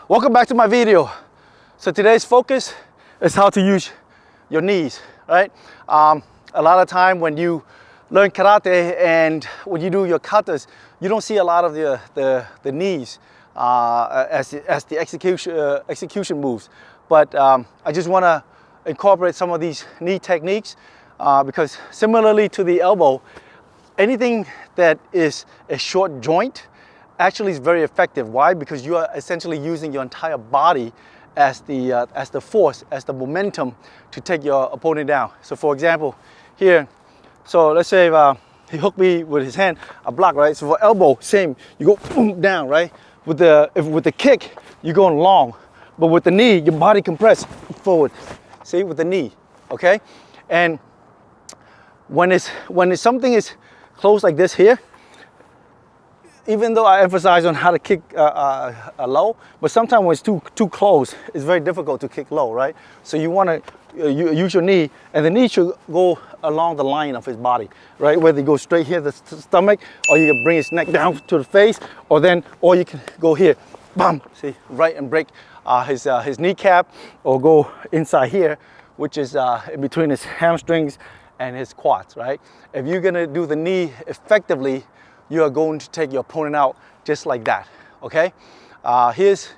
Welcome back to my video. So today's focus is how to use your knees, right? A lot of time when you learn karate and when you do your katas, you don't see a lot of the knees as the execution moves. But I just want to incorporate some of these knee techniques because similarly to the elbow, anything that is a short joint actually is very effective. Why? Because you are essentially using your entire body as the force, as the momentum to take your opponent down. So for example, here, so let's say if, he hooked me with his hand, I block, right? So for elbow, same, you go boom, down, right? With the kick, you're going long, but with the knee, your body compress forward. See, with the knee, okay? And when something is close like this here, even though I emphasize on how to kick low, but sometimes when it's too close, it's very difficult to kick low, right? So you want to use your knee, and the knee should go along the line of his body, right? Whether you go straight here, the stomach, or you can bring his neck down to the face, or you can go here, bam, see, right, and break his kneecap, or go inside here, which is in between his hamstrings and his quads, right? If you're gonna do the knee effectively, you are going to take your opponent out just like that, okay? Here's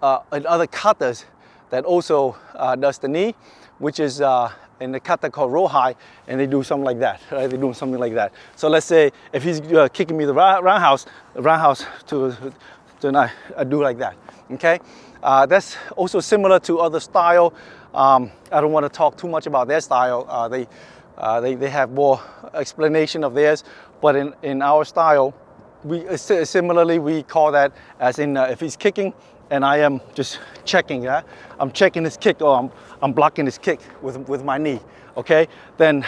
another katas that also does the knee, which is in the kata called rohai, and they do something like that, right? They're doing something like that. So let's say if he's kicking me the roundhouse I do like that, okay? That's also similar to other style. I don't want to talk too much about their style. They have more explanation of theirs, but in our style, similarly we call that as in if he's kicking and I am just checking, yeah? I'm checking his kick, or I'm blocking his kick with my knee, okay? Then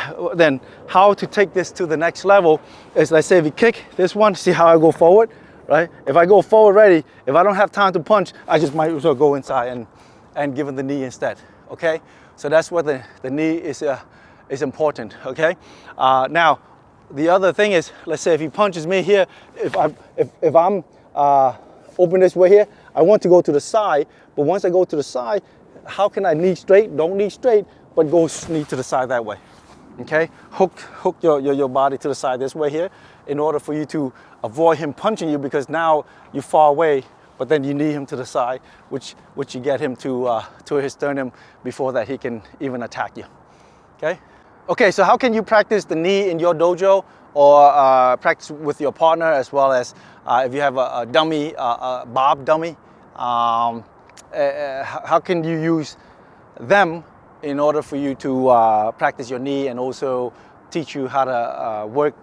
how to take this to the next level is, let's say if you kick this one, see how I go forward, right? If I go forward ready, if I don't have time to punch, I just might as well go inside and give him the knee instead, okay? So that's what the knee is important, okay? Now, the other thing is, let's say if he punches me here, if I'm open this way here, I want to go to the side, but once I go to the side, how can I knee straight? Don't knee straight, but go knee to the side that way, okay? Hook your body to the side this way here in order for you to avoid him punching you, because now you're far away, but then you knee him to the side, which you get him to his sternum before that he can even attack you, okay? Okay, so how can you practice the knee in your dojo, or practice with your partner, as well as if you have a dummy, a bob dummy? How can you use them in order for you to practice your knee and also teach you how to work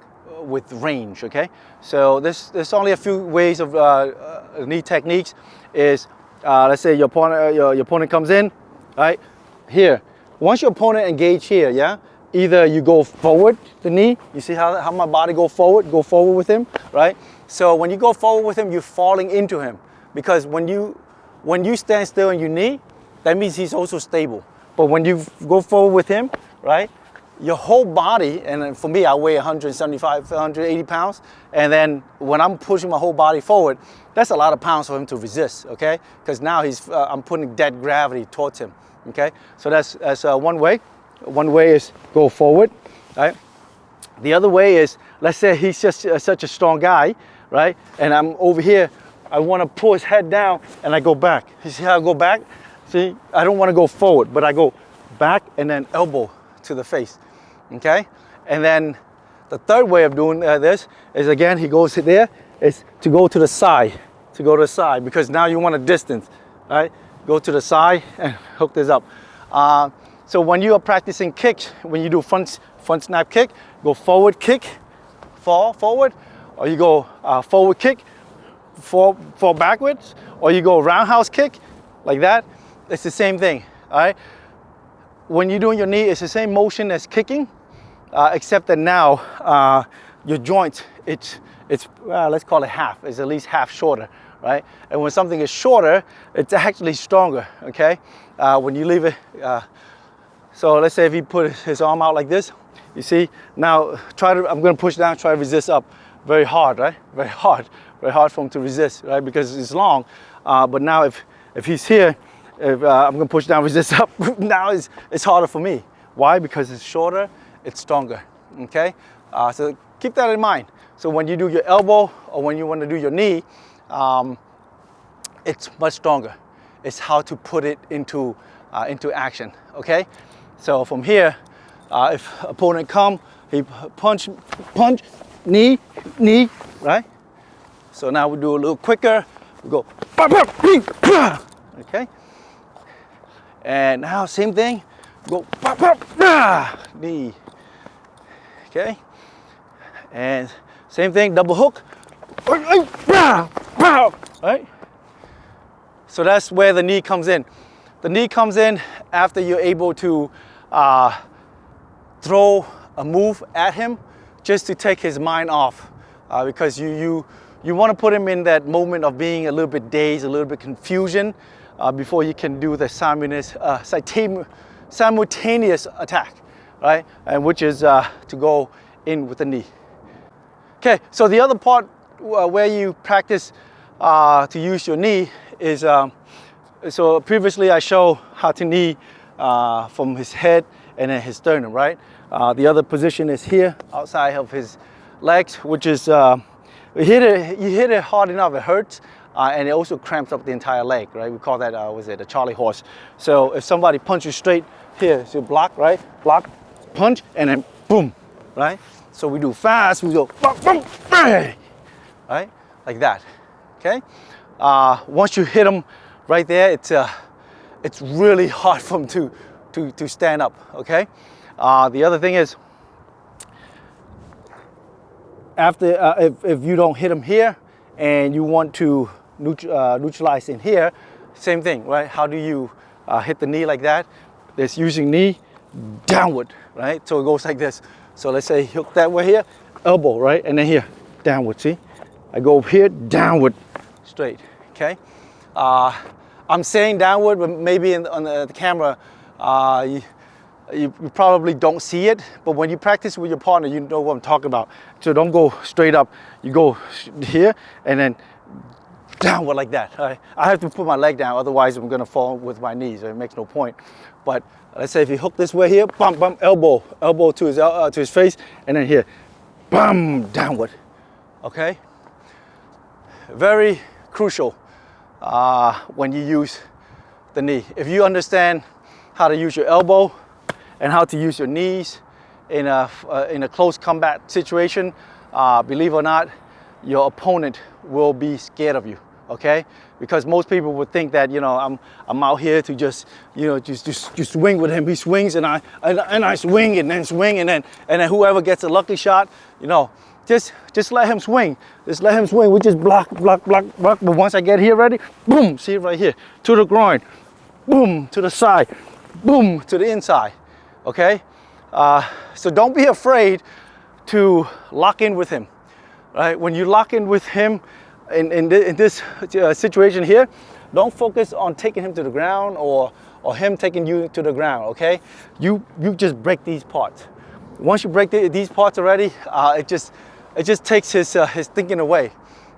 with range, okay? So there's only a few ways of knee techniques. Is let's say your opponent comes in, right? Here, once your opponent engage here, yeah? Either you go forward, the knee, you see how my body go forward with him, right? So when you go forward with him, you're falling into him, because when you stand still and you knee, that means he's also stable. But when you go forward with him, right, your whole body, and for me, I weigh 175, 180 pounds, and then when I'm pushing my whole body forward, that's a lot of pounds for him to resist, okay? Because now I'm putting dead gravity towards him, okay? So that's one way. One way is go forward, right? The other way is, let's say he's just such a strong guy, right? And I'm over here, I want to pull his head down and I go back. You see how I go back? See, I don't want to go forward, but I go back and then elbow to the face, okay? And then the third way of doing this is, again, he goes there, is to go to the side, because now you want a distance, right? Go to the side and hook this up. So when you are practicing kicks, when you do front snap kick, go forward kick, fall forward, or you go forward kick, fall backwards, or you go roundhouse kick, like that. It's the same thing, all right? When you're doing your knee, it's the same motion as kicking, except that now your joint, it's let's call it half. It's at least half shorter, right? And when something is shorter, it's actually stronger, okay? When you leave it. So let's say if he put his arm out like this, You see? Now I'm gonna push down, try to resist up. Very hard, right? Very hard for him to resist, right? Because it's long. But now if he's here, if I'm gonna push down, resist up, now it's harder for me. Why? Because it's shorter, it's stronger, okay? So keep that in mind. So when you do your elbow or when you want to do your knee, it's much stronger. It's how to put it into action, okay? So from here, if opponent come, he punch, knee, right? So now we do a little quicker. We go, okay? And now same thing, go, knee, okay? And same thing, double hook, right? So that's where the knee comes in. The knee comes in after you're able to throw a move at him just to take his mind off, because you want to put him in that moment of being a little bit dazed, a little bit confusion, before you can do the simultaneous attack, right? And which is to go in with the knee. Okay, so the other part where you practice to use your knee is, so previously I showed how to knee from his head and then his sternum, right? The other position is here, outside of his legs, which is, you hit it hard enough, it hurts, and it also cramps up the entire leg, right? We call that, was it a Charlie horse? So if somebody punches straight here, so block, right? Block, punch, and then boom, right? So we do fast, we go, boom, right? Like that, okay? Once you hit them right there, it's really hard for them to stand up, okay? The other thing is, after if you don't hit them here and you want to neutralize in here, same thing, right? How do you hit the knee like that? It's using knee downward, right? So it goes like this. So let's say hook that way here, elbow, right? And then here, downward, see? I go up here, downward, straight, okay? I'm saying downward, but maybe on the camera, you probably don't see it, but when you practice with your partner, you know what I'm talking about. So don't go straight up, you go here and then downward like that. Right? I have to put my leg down, otherwise I'm gonna fall with my knees, it makes no point. But let's say if you hook this way here, bump, bump, elbow to his face, and then here, bam, downward, okay? Very crucial when you use the knee. If you understand how to use your elbow and how to use your knees in a close combat situation, believe it or not, your opponent will be scared of you, okay? Because most people would think that, you know, I'm out here to just, you know, just swing with him. He swings and I swing and then whoever gets a lucky shot, you know, just let him swing. Just let him swing. We just block. But once I get here ready, boom, see right here, to the groin, boom, to the side, boom, to the inside, okay? So don't be afraid to lock in with him, right? When you lock in with him in this situation here, don't focus on taking him to the ground or him taking you to the ground, okay? You just break these parts. Once you break these parts already, it just takes his thinking away,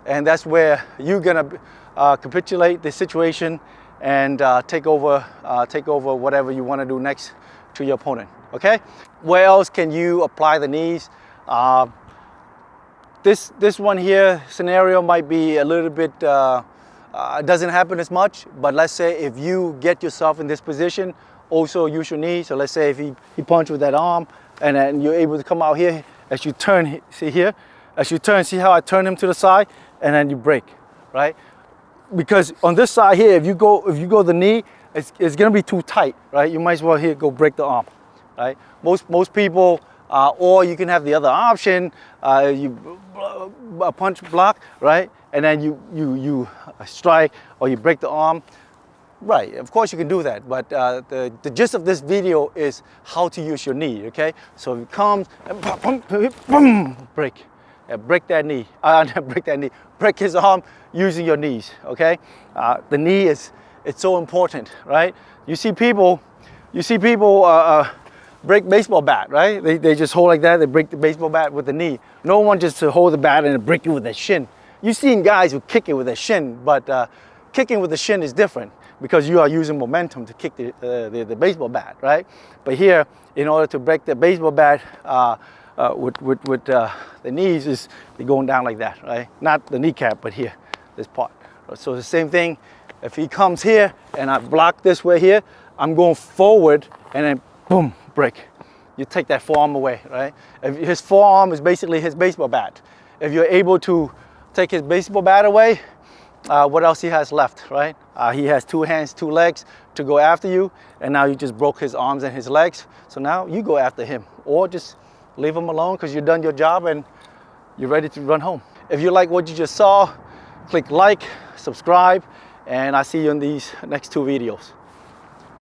and that's where you're gonna capitulate the situation and take over whatever you want to do next to your opponent. Okay, where else can you apply the knees? This one here scenario might be a little bit doesn't happen as much, but let's say if you get yourself in this position, also use your knee. So let's say if he punched with that arm and then you're able to come out here, as you turn, see here, as you turn, see how I turn him to the side, and then you break, right? Because on this side here, if you go the knee, it's gonna be too tight, right? You might as well here go break the arm, right? Most people, or you can have the other option, you punch block, right? And then you strike or you break the arm. Right, of course you can do that, but the gist of this video is how to use your knee, okay? So if it comes, and break. Break that knee, break his arm using your knees, okay? The knee it's so important, right? You see people break baseball bat, right? They just hold like that, they break the baseball bat with the knee. No one just to hold the bat and break it with their shin. You've seen guys who kick it with their shin, but kicking with the shin is different because you are using momentum to kick the baseball bat, right? But here, in order to break the baseball bat with the knees, is they're going down like that, right? Not the kneecap, but here, this part. So the same thing, if he comes here and I block this way here, I'm going forward and then boom, break. You take that forearm away, right? If his forearm is basically his baseball bat. If you're able to take his baseball bat away, what else he has left, right? He has 2 hands, 2 legs to go after you, and now you just broke his arms and his legs. So now you go after him, or just leave him alone because you've done your job and you're ready to run home. If you like what you just saw, click like, subscribe, and I'll see you in these next 2 videos.